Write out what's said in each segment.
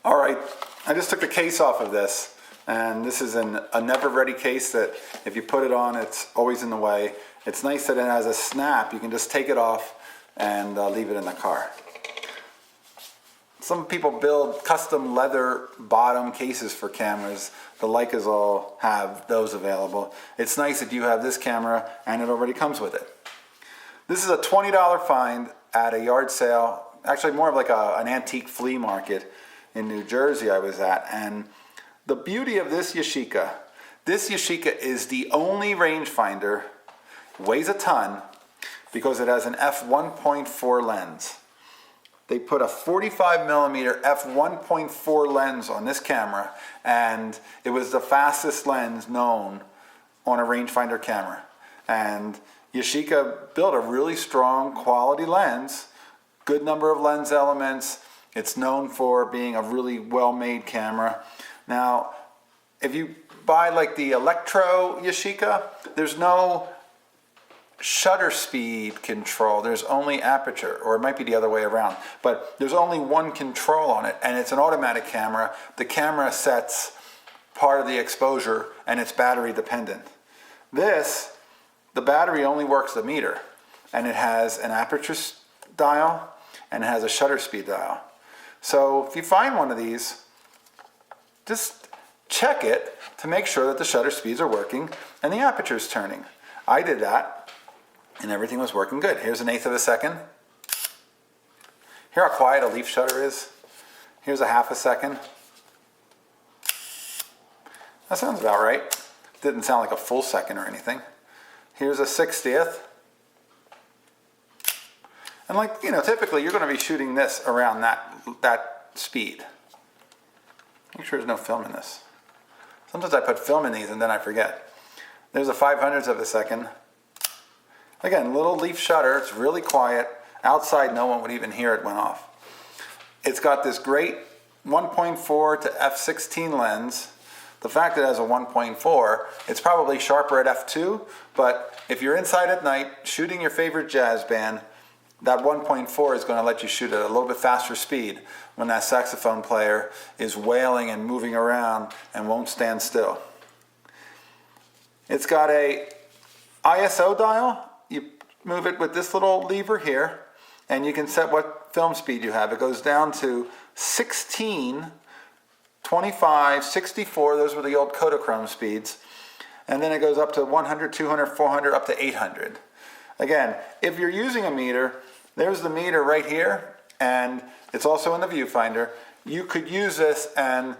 All right, I just took the case off of this, and this is a never-ready case that if you put it on, it's always in the way. It's nice that it has a snap. You can just take it off and leave it in the car. Some people build custom leather bottom cases for cameras. The Leicas all have those available. It's nice that you have this camera and it already comes with it. This is a $20 find at a yard sale, actually more of like an antique flea market in New Jersey I was at. And the beauty of this Yashica is the only rangefinder, weighs a ton, because it has an f1.4 lens. They put a 45mm f1.4 lens on this camera, and it was the fastest lens known on a rangefinder camera. And Yashica built a really strong quality lens, good number of lens elements. It's known for being a really well-made camera. Now, if you buy like the Electro Yashica, there's no shutter speed control. There's only aperture, or it might be the other way around. But there's only one control on it, and it's an automatic camera. The camera sets part of the exposure, and it's battery dependent. This, the battery only works the meter, and it has an aperture dial, and it has a shutter speed dial. So if you find one of these, just check it to make sure that the shutter speeds are working and the aperture is turning. I did that and everything was working good. Here's 1/8 of a second. Hear how quiet a leaf shutter is? Here's 1/2 a second. That sounds about right. Didn't sound like a full second or anything. Here's 1/60th. And like, you know, typically you're going to be shooting this around that speed. Make sure there's no film in this. Sometimes I put film in these and then I forget. There's a 5/100th of a second. Again, little leaf shutter, it's really quiet. Outside, no one would even hear it went off. It's got this great 1.4 to f16 lens. The fact that it has a 1.4, it's probably sharper at f2, but if you're inside at night shooting your favorite jazz band, that 1.4 is going to let you shoot at a little bit faster speed when that saxophone player is wailing and moving around and won't stand still. It's got a ISO dial. You move it with this little lever here, and you can set what film speed you have. It goes down to 16, 25, 64, those were the old Kodachrome speeds, and then it goes up to 100, 200, 400, up to 800. Again, if you're using a meter, there's the meter right here, and it's also in the viewfinder. You could use this and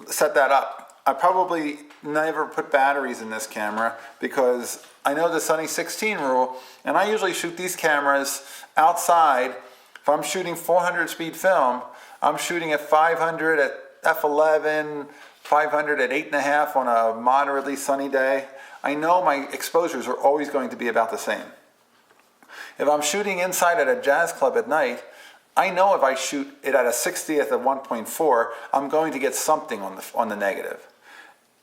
set that up. I probably never put batteries in this camera because I know the Sunny 16 rule, and I usually shoot these cameras outside. If I'm shooting 400 speed film, I'm shooting at 500 at f11, 500 at 8.5 on a moderately sunny day. I know my exposures are always going to be about the same. If I'm shooting inside at a jazz club at night, I know if I shoot it at a 60th of 1.4, I'm going to get something on the negative.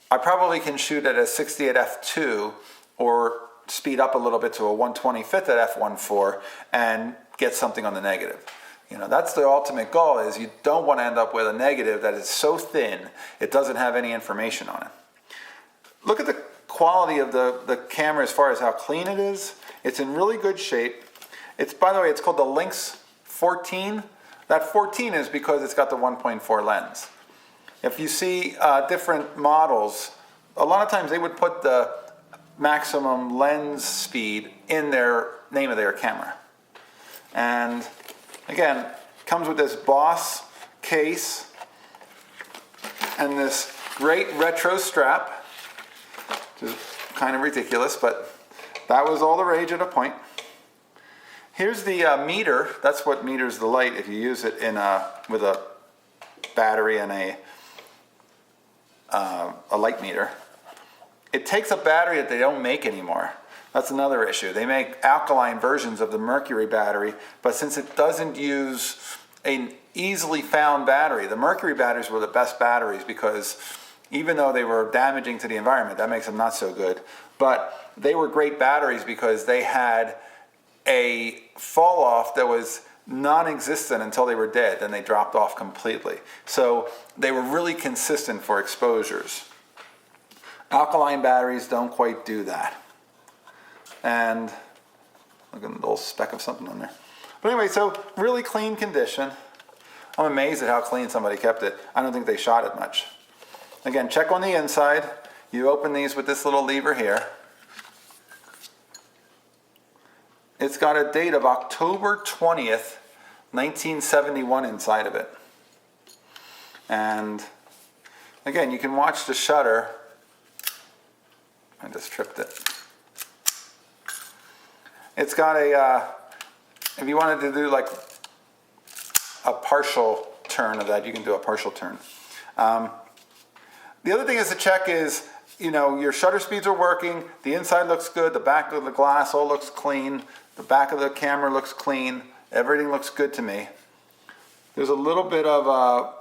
I probably can shoot at a 60 at f2 or speed up a little bit to a 125th at f1.4 and get something on the negative. You know, that's the ultimate goal, is you don't want to end up with a negative that is so thin it doesn't have any information on it. Look at the quality of the camera as far as how clean it is. It's in really good shape. It's, by the way, it's called the Lynx-14. That 14 is because it's got the 1.4 lens. If you see different models, a lot of times they would put the maximum lens speed in their name of their camera. And again, comes with this Boss case and this great retro strap, which is kind of ridiculous, but that was all the rage at a point. Here's the meter. That's what meters the light if you use it in with a battery and a light meter. It takes a battery that they don't make anymore. That's another issue. They make alkaline versions of the mercury battery, but since it doesn't use an easily found battery, the mercury batteries were the best batteries because even though they were damaging to the environment, that makes them not so good. But they were great batteries because they had a fall off that was non-existent until they were dead, then they dropped off completely. So they were really consistent for exposures. Alkaline batteries don't quite do that. And look at the little speck of something on there. But anyway, so really clean condition. I'm amazed at how clean somebody kept it. I don't think they shot it much. Again, check on the inside. You open these with this little lever here. It's got a date of October 20th, 1971 inside of it. And again, you can watch the shutter. I just tripped it. It's got a, if you wanted to do like a partial turn of that, you can do a partial turn. The other thing is to check is, you know, your shutter speeds are working, the inside looks good, the back of the glass all looks clean, the back of the camera looks clean, everything looks good to me. There's a little bit of a,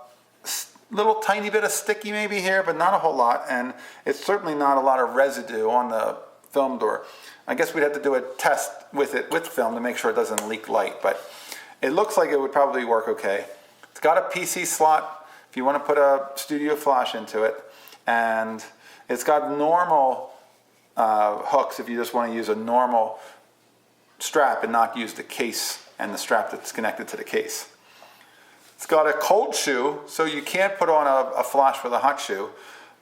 little tiny bit of sticky maybe here, but not a whole lot, and it's certainly not a lot of residue on the film door. I guess we'd have to do a test with it with film to make sure it doesn't leak light, but it looks like it would probably work okay. It's got a PC slot if you want to put a studio flash into it, and it's got normal hooks if you just want to use a normal strap and not use the case and the strap that's connected to the case. It's got a cold shoe, so you can't put on a flash with a hot shoe.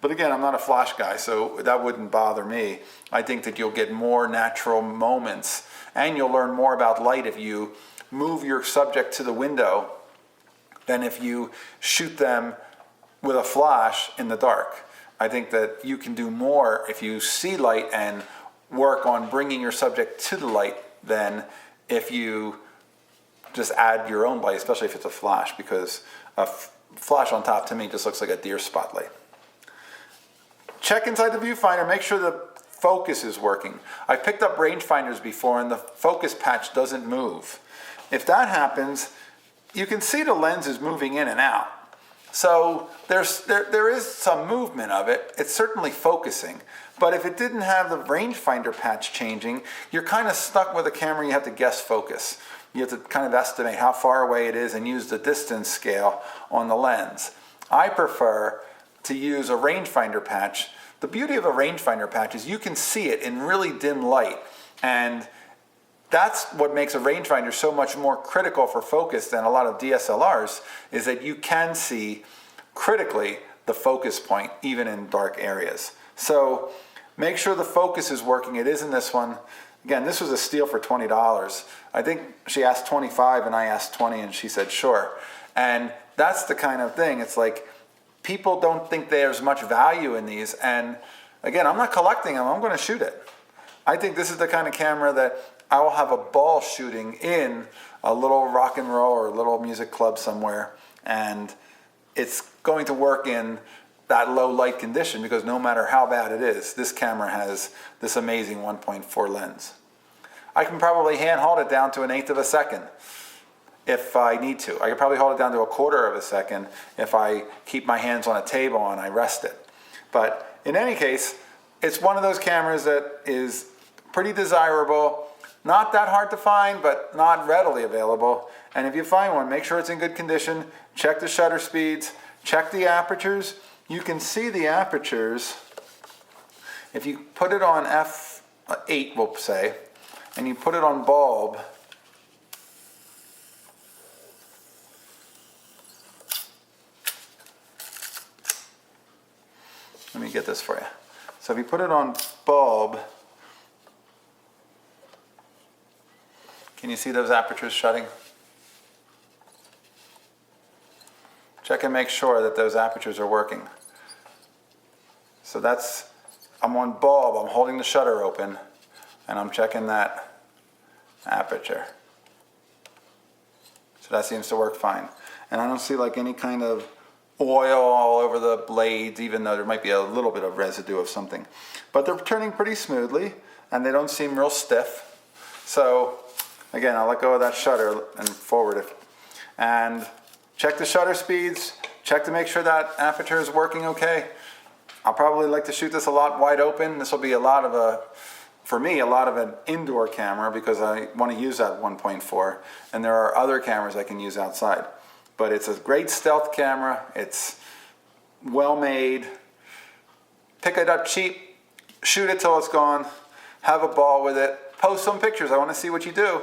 But again, I'm not a flash guy, so that wouldn't bother me. I think that you'll get more natural moments, and you'll learn more about light if you move your subject to the window than if you shoot them with a flash in the dark. I think that you can do more if you see light and work on bringing your subject to the light than if you just add your own light, especially if it's a flash, because a flash on top to me just looks like a deer spotlight. Check inside the viewfinder, make sure the focus is working. I've picked up rangefinders before and the focus patch doesn't move. If that happens, you can see the lens is moving in and out. So there is some movement of it. It's certainly focusing. But if it didn't have the rangefinder patch changing, you're kind of stuck with a camera. You have to guess focus. You have to kind of estimate how far away it is and use the distance scale on the lens. I prefer to use a rangefinder patch. The beauty of a rangefinder patch is you can see it in really dim light, and that's what makes a rangefinder so much more critical for focus than a lot of DSLRs, is that you can see critically the focus point even in dark areas. So make sure the focus is working. It is in this one. Again, this was a steal for $20. I think she asked $25 and I asked $20 and she said sure. And that's the kind of thing. It's like people don't think there's much value in these, and again, I'm not collecting them. I'm going to shoot it. I think this is the kind of camera that I will have a ball shooting in a little rock and roll or a little music club somewhere, and it's going to work in that low light condition, because no matter how bad it is, this camera has this amazing 1.4 lens. I can probably hand hold it down to 1/8 of a second if I need to. I could probably hold it down to 1/4 of a second if I keep my hands on a table and I rest it. But in any case, it's one of those cameras that is pretty desirable, not that hard to find, but not readily available. And if you find one, make sure it's in good condition. Check the shutter speeds, check the apertures. You can see the apertures if you put it on f8, we'll say, and you put it on bulb. Let me get this for you. So if you put it on bulb, can you see those apertures shutting? Check and make sure that those apertures are working. So that's, I'm on bulb, I'm holding the shutter open, and I'm checking that aperture. So that seems to work fine. And I don't see like any kind of oil all over the blades, even though there might be a little bit of residue of something. But they're turning pretty smoothly, and they don't seem real stiff. So again, I'll let go of that shutter and forward it. And check the shutter speeds, check to make sure that aperture is working okay. I'll probably like to shoot this a lot wide open. This will be a lot of a for me, a lot of an indoor camera because I want to use that 1.4, and there are other cameras I can use outside. But it's a great stealth camera. It's well made. Pick it up cheap, shoot it till it's gone, have a ball with it, post some pictures. I want to see what you do.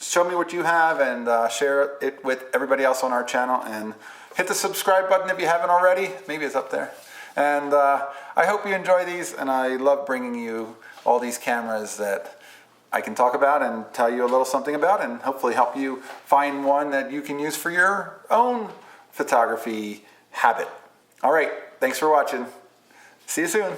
Show me what you have and share it with everybody else on our channel, and hit the subscribe button if you haven't already. Maybe it's up there. And I hope you enjoy these, and I love bringing you all these cameras that I can talk about and tell you a little something about, and hopefully help you find one that you can use for your own photography habit. All right, thanks for watching. See you soon.